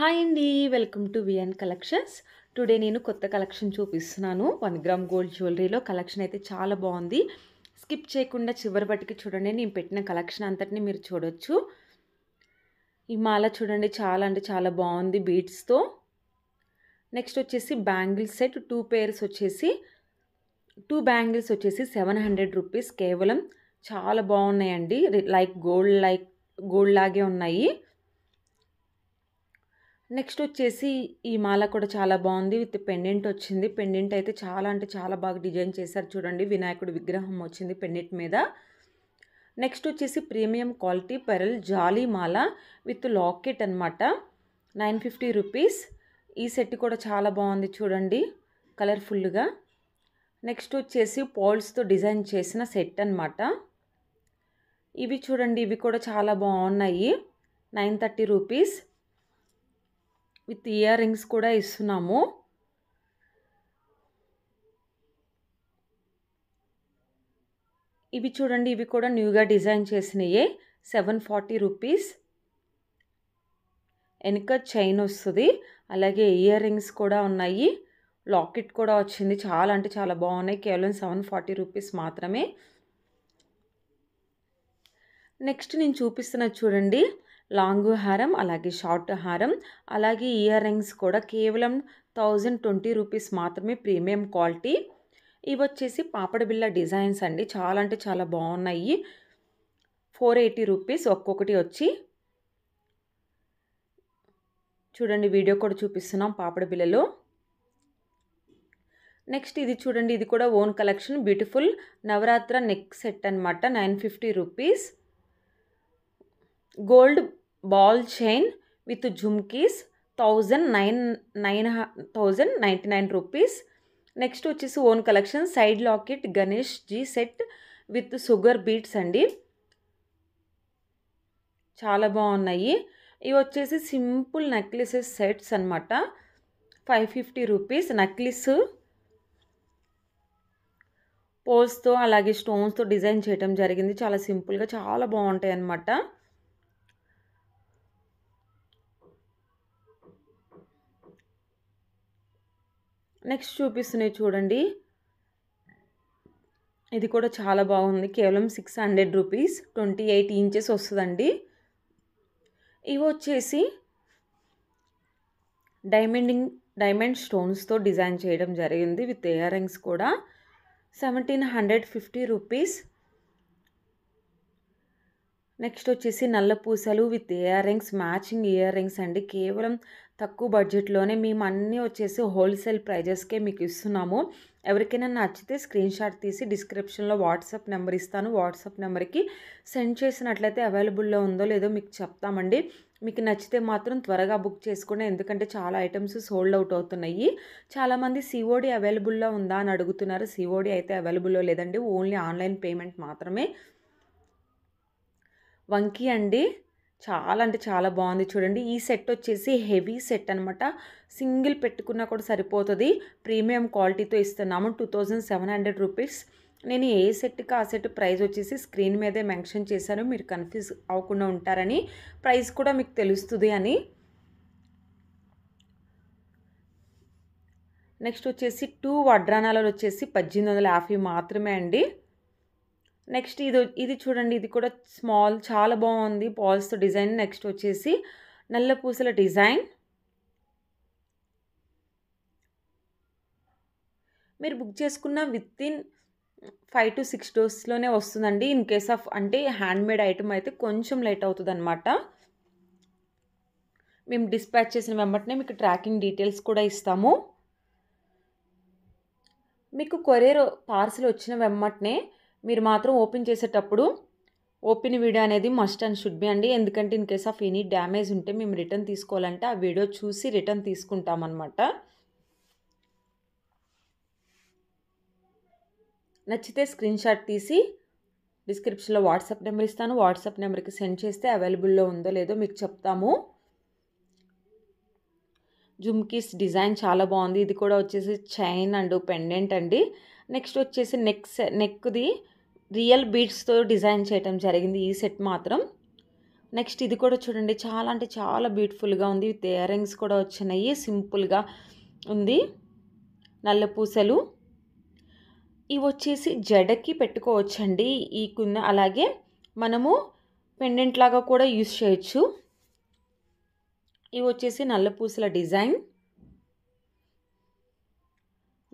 Hi అండి. Welcome to VN collections. Today నేను కొత్త కలెక్షన్ చూపిస్తున్నాను. 1 గ్రామ్ గోల్డ్ జ్యువెలరీలో కలెక్షన్ అయితే చాలా బాగుంది. స్కిప్ చేయకుండా చివరి వరకు చూడండి. నేను పెట్టిన కలెక్షన్ అంతటిని మీరు చూడొచ్చు. ఈ మాల చూడండి, చాలా అంటే చాలా బాగుంది బీడ్స్తో. నెక్స్ట్ వచ్చేసి బ్యాంగిల్స్ సెట్ 2 పేర్స్ వచ్చేసి 2 బ్యాంగిల్స్ వచ్చేసి 700 రూపీస్ కేవలం. చాలా బాగున్నాయండి. గోల్డ్ లాగే ఉన్నాయి. నెక్స్ట్ వచ్చేసి ఈ మాల కూడా చాలా బాగుంది. విత్ పెండెంట్ వచ్చింది. పెండెంట్ అయితే చాలా అంటే చాలా బాగా డిజైన్ చేశారు చూడండి. వినాయకుడి విగ్రహం వచ్చింది పెండెంట్ మీద. నెక్స్ట్ వచ్చేసి premium quality pearl jolly Mala with locket అనమాట. 950 రూపీస్. ఈ సెట్ కూడా చాలా బాగుంది చూడండి, కలర్ఫుల్గా. నెక్స్ట్ వచ్చేసి పోల్స్తో డిజైన్ చేసిన సెట్ అనమాట. ఇవి చూడండి, ఇవి కూడా చాలా బాగున్నాయి. 930 రూపీస్. విత్ ఇయర్ రింగ్స్ కూడా ఇస్తున్నాము. ఇవి చూడండి, ఇవి కూడా న్యూగా డిజైన్ చేసినయే. 740 రూపీస్. వెనక చైన్ వస్తుంది, అలాగే ఇయర్ రింగ్స్ కూడా ఉన్నాయి, లాకెట్ కూడా వచ్చింది. చాలా అంటే చాలా బాగున్నాయి. కేవలం 740 రూపీస్ మాత్రమే. నెక్స్ట్ నేను చూపిస్తున్నది చూడండి, లాంగ్ హారం, అలాగే షార్ట్ హారం, అలాగే ఇయర్ రింగ్స్ కూడా కేవలం 1020 రూపీస్ మాత్రమే. Premium quality. ఇవి వచ్చేసి పాపడ బిళ్ళ డిజైన్స్ అండి. చాలా అంటే చాలా బాగున్నాయి. 480 రూపీస్ ఒక్కొక్కటి వచ్చి. చూడండి, వీడియో కూడా చూపిస్తున్నాం పాపడ బిళ్ళలో. నెక్స్ట్ ఇది చూడండి, ఇది కూడా own collection. Beautiful Navratra neck set అనమాట. 950 rupees. Gold ball chain with jhumkis 1099 rupees. Next వచ్చేసి own collection side locket Ganesh ji set with sugar beads అండి. చాలా బాగున్నాయి. ఇవి వచ్చేసి సింపుల్ నెక్లెసెస్ సెట్స్ అనమాట. 550 రూపీస్. నెక్లెస్ పోల్స్తో అలాగే స్టోన్స్తో డిజైన్ చేయడం జరిగింది. చాలా సింపుల్గా చాలా బాగుంటాయి అన్నమాట. నెక్స్ట్ చూపిస్తున్నాయి చూడండి, ఇది కూడా చాలా బాగుంది. కేవలం 600 రూపీస్. 28 ఇంచెస్ వస్తుందండి. ఇవి వచ్చేసి డైమండ్ స్టోన్స్తో డిజైన్ చేయడం జరిగింది. విత్ ఇయర్ రింగ్స్ కూడా 1750 రూపీస్. నెక్స్ట్ వచ్చేసి నల్ల పూసలు with ear rings, matching ear rings అండి. కేవలం తక్కువ బడ్జెట్లోనే మేము అన్నీ వచ్చేసి హోల్సేల్ ప్రైజెస్కే మీకు ఇస్తున్నాము. ఎవరికైనా నచ్చితే స్క్రీన్ షాట్ తీసి డిస్క్రిప్షన్లో వాట్సాప్ నెంబర్ ఇస్తాను. వాట్సాప్ నెంబర్కి సెండ్ చేసినట్లయితే అవైలబుల్లో ఉందో లేదో మీకు చెప్తామండి. మీకు నచ్చితే మాత్రం త్వరగా బుక్ చేసుకోండి, ఎందుకంటే చాలా ఐటమ్స్ సోల్డ్ అవుట్ అవుతున్నాయి. చాలామంది సిఓడి అవైలబుల్లో ఉందా అని అడుగుతున్నారు. సిఓడి అయితే అవైలబుల్లో లేదండి, ఓన్లీ ఆన్లైన్ పేమెంట్ మాత్రమే. వంకీ అండి, చాలా అంటే చాలా బాగుంది చూడండి. ఈ సెట్ వచ్చేసి హెవీ సెట్ అనమాట. సింగిల్ పెట్టుకున్నా కూడా సరిపోతుంది. ప్రీమియం క్వాలిటీతో ఇస్తున్నాము. 2700 రూపీస్. నేను ఏ సెట్కి ఆ సెట్ ప్రైస్ వచ్చేసి స్క్రీన్ మీదే మెన్షన్ చేశాను, మీరు కన్ఫ్యూజ్ అవ్వకుండా ఉంటారని, ప్రైస్ కూడా మీకు తెలుస్తుంది అని. నెక్స్ట్ వచ్చేసి 2 వడ్రానాలు వచ్చేసి 1850 మాత్రమే అండి. నెక్స్ట్ ఇది చూడండి, ఇది కూడా స్మాల్, చాలా బాగుంది పాల్స్తో డిజైన్. నెక్స్ట్ వచ్చేసి నల్ల పూసల డిజైన్. మీరు బుక్ చేసుకున్న వితిన్ 5 to 6 డేస్లోనే వస్తుందండి. ఇన్ కేస్ ఆఫ్ అంటే హ్యాండ్మేడ్ ఐటమ్ అయితే కొంచెం లేట్ అవుతుంది అనమాట. మేము డిస్పాచ్ చేసిన వెంబటనే మీకు ట్రాకింగ్ డీటెయిల్స్ కూడా ఇస్తాము. మీకు కొరియర్ పార్సిల్ వచ్చిన వెంబటనే మీరు మాత్రం ఓపెన్ చేసేటప్పుడు ఓపెన్ వీడియో అనేది మస్ట్ అండ్ షుడ్ బి అండి. ఎందుకంటే in case of any damage ఉంటే మేము రిటర్న్ తీసుకోవాలంటే ఆ వీడియో చూసి రిటర్న్ తీసుకుంటామన్నమాట. నచ్చితే స్క్రీన్ షాట్ తీసి డిస్క్రిప్షన్లో వాట్సాప్ నెంబర్ ఇస్తాను. వాట్సాప్ నెంబర్కి సెండ్ చేస్తే అవైలబుల్లో ఉందో లేదో మీకు చెప్తాము. జుమ్కీస్ డిజైన్ చాలా బాగుంది. ఇది కూడా వచ్చేసి చైన్ అండ్ పెండెంట్ అండి. నెక్స్ట్ వచ్చేసి నెక్ది రియల్ బీడ్స్తో డిజైన్ చేయడం జరిగింది. ఈ సెట్ మాత్రం నెక్స్ట్ ఇది కూడా చూడండి, చాలా అంటే చాలా బ్యూటిఫుల్గా ఉంది. విత్ ఇయర్ రింగ్స్ కూడా వచ్చినాయి. సింపుల్గా ఉంది. నల్ల పూసలు ఇవి వచ్చేసి జడకి పెట్టుకోవచ్చండి ఈ కింద. అలాగే మనము పెండెంట్ లాగా కూడా యూస్ చేయొచ్చు. ఇవి వచ్చేసి నల్ల పూసల డిజైన్.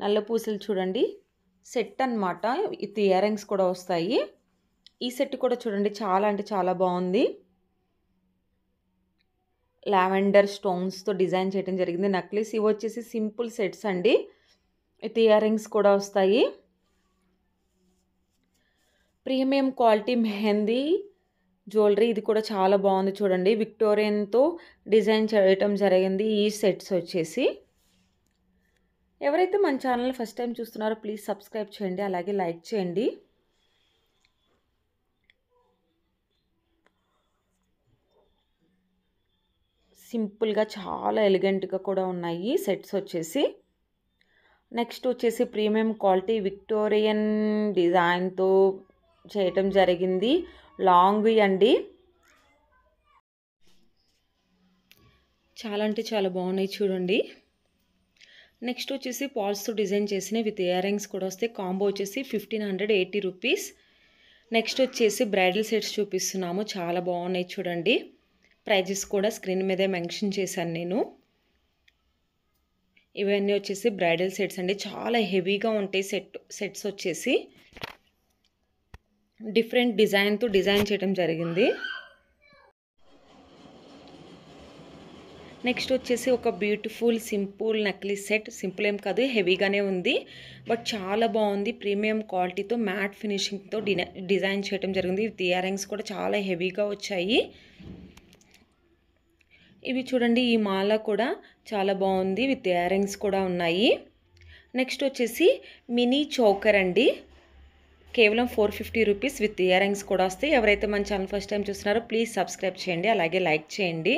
నల్ల పూసలు చూడండి, సెట్ అన్నమాట. విత్ ఇయర్ రింగ్స్ కూడా వస్తాయి. ఈ సెట్ కూడా చూడండి, చాలా అంటే చాలా బాగుంది. లావెండర్ స్టోన్స్తో డిజైన్ చేయడం జరిగింది నెక్లెస్. ఇవి వచ్చేసి సింపుల్ సెట్స్ అండి, విత్ ఇయర్ రింగ్స్ కూడా వస్తాయి. ప్రీమియం క్వాలిటీ మెహందీ జ్యువెలరీ, ఇది కూడా చాలా బాగుంది చూడండి. విక్టోరియన్తో డిజైన్ చేయటం జరిగింది ఈ సెట్స్ వచ్చేసి. ఎవరైతే మన ఛానల్ ఫస్ట్ టైం చూస్తున్నారో ప్లీజ్ సబ్స్క్రైబ్ చేయండి, అలాగే లైక్ చేయండి. సింపుల్గా చాలా ఎలిగెంట్గా కూడా ఉన్నాయి సెట్స్ వచ్చేసి. నెక్స్ట్ వచ్చేసి ప్రీమియం క్వాలిటీ విక్టోరియన్ డిజైన్తో చేయటం జరిగింది. లాంగ్ అండి, చాలా అంటే చాలా బాగున్నాయి చూడండి. నెక్స్ట్ వచ్చేసి పాల్స్తో డిజైన్ చేసినవి విత్ ఇయర్ రింగ్స్ కూడా వస్తాయి. కాంబో వచ్చేసి 1580 రూపీస్. నెక్స్ట్ వచ్చేసి బ్రైడల్ సెట్స్ చూపిస్తున్నాము, చాలా బాగున్నాయి చూడండి. ప్రైజెస్ కూడా స్క్రీన్ మీదే మెన్షన్ చేశాను నేను. ఇవన్నీ వచ్చేసి బ్రైడల్ సెట్స్ అండి, చాలా హెవీగా ఉంటాయి సెట్స్ వచ్చేసి. డిఫరెంట్ డిజైన్తో డిజైన్ చేయడం జరిగింది. నెక్స్ట్ వచ్చేసి ఒక beautiful simple necklace set. Simple ఏం కాదు, హెవీగానే ఉంది, బట్ చాలా బాగుంది. ప్రీమియం క్వాలిటీతో మ్యాట్ ఫినిషింగ్తో డిజైన్ చేయడం జరిగింది. విత్ ఇయర్ రింగ్స్ కూడా చాలా హెవీగా వచ్చాయి. ఇవి చూడండి, ఈ మాల కూడా చాలా బాగుంది, విత్ ఇయర్ రింగ్స్ కూడా ఉన్నాయి. నెక్స్ట్ వచ్చేసి మినీ చోకర్ అండి, కేవలం 450 రూపీస్. విత్ ఇయర్ రింగ్స్ కూడా వస్తాయి. ఎవరైతే మన ఛానల్ ఫస్ట్ టైం చూస్తున్నారో ప్లీజ్ సబ్స్క్రైబ్ చేయండి, అలాగే లైక్ చేయండి.